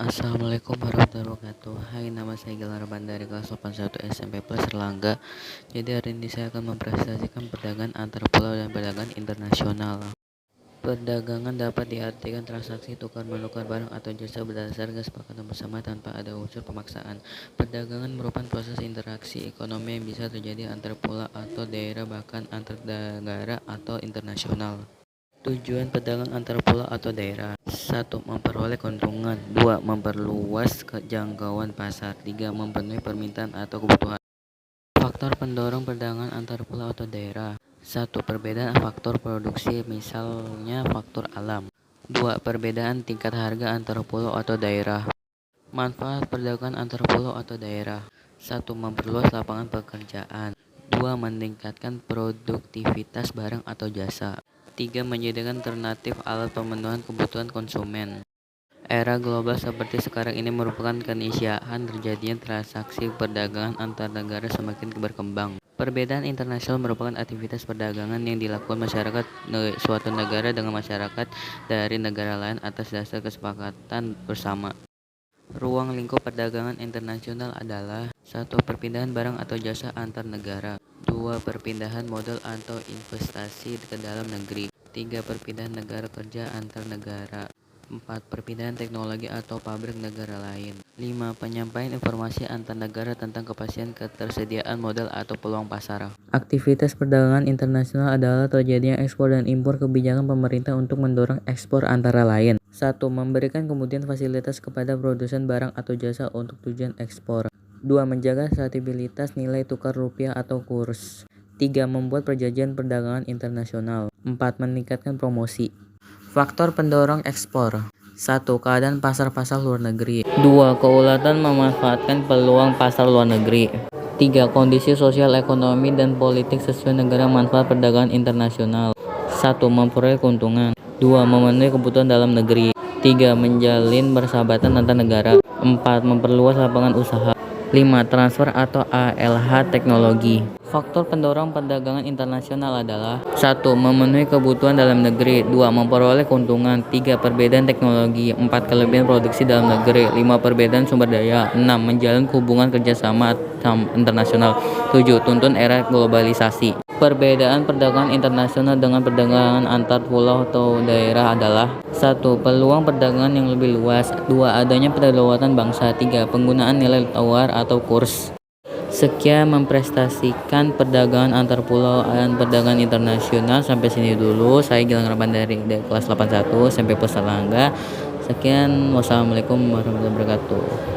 Assalamualaikum warahmatullahi wabarakatuh. Hai, nama saya Gilang Arban dari kelas 81 SMP Plus Erlangga. Jadi hari ini saya akan mempresentasikan perdagangan antar pulau dan perdagangan internasional. Perdagangan dapat diartikan transaksi tukar-menukar barang atau jasa berdasarkan kesepakatan bersama tanpa ada unsur pemaksaan. Perdagangan merupakan proses interaksi ekonomi yang bisa terjadi antar pulau atau daerah, bahkan antar negara atau internasional. Tujuan pedagang antar pulau atau daerah: 1. Memperoleh keuntungan. 2. Memperluas jangkauan pasar. 3. Memenuhi permintaan atau kebutuhan. Faktor pendorong perdagangan antar pulau atau daerah: 1. Perbedaan faktor produksi, misalnya faktor alam. 2. Perbedaan tingkat harga antar pulau atau daerah. Manfaat perdagangan antar pulau atau daerah: 1. Memperluas lapangan pekerjaan. 2. Meningkatkan produktivitas barang atau jasa. 3. Menyediakan alternatif alat pemenuhan kebutuhan konsumen. Era global seperti sekarang ini merupakan keniscayaan terjadinya transaksi perdagangan antar negara semakin berkembang. Perbedaan internasional merupakan aktivitas perdagangan yang dilakukan masyarakat suatu negara dengan masyarakat dari negara lain atas dasar kesepakatan bersama. Ruang lingkup perdagangan internasional adalah: 1. Perpindahan barang atau jasa antar negara. 2. Perpindahan modal atau investasi ke dalam negeri. 3. Perpindahan negara kerja antar negara. 4. Perpindahan teknologi atau pabrik negara lain. 5. Penyampaian informasi antar negara tentang kepastian ketersediaan modal atau peluang pasar. Aktivitas perdagangan internasional adalah terjadinya ekspor dan impor. Kebijakan pemerintah untuk mendorong ekspor antara lain: 1. Memberikan kemudahan fasilitas kepada produsen barang atau jasa untuk tujuan ekspor. 2. Menjaga stabilitas nilai tukar rupiah atau kurs. 3. Membuat perjanjian perdagangan internasional. 4. Meningkatkan promosi. Faktor pendorong ekspor: 1. Keadaan pasar-pasar luar negeri. 2. Keulatan memanfaatkan peluang pasar luar negeri. 3. Kondisi sosial, ekonomi, dan politik sesuai negara. Manfaat perdagangan internasional: 1. Memperoleh keuntungan. 2. Memenuhi kebutuhan dalam negeri. 3. Menjalin persahabatan antar negara. 4. Memperluas lapangan usaha. 5. Transfer atau ALH teknologi. Faktor pendorong perdagangan internasional adalah: 1. Memenuhi kebutuhan dalam negeri. 2. Memperoleh keuntungan. 3. Perbedaan teknologi. 4. Kelebihan produksi dalam negeri. 5. Perbedaan sumber daya. 6. Menjalin hubungan kerjasama internasional. 7. Tuntun era globalisasi. Perbedaan perdagangan internasional dengan perdagangan antar pulau atau daerah adalah: 1. Peluang perdagangan yang lebih luas. 2. Adanya kedaulatan bangsa. 3. Penggunaan nilai tawar atau kurs. Sekian mempresentasikan perdagangan antar pulau dan perdagangan internasional. Sampai sini dulu. Saya Gilang Arban dari kelas 81 SMP Plus Erlangga. Sekian, wassalamualaikum warahmatullahi wabarakatuh.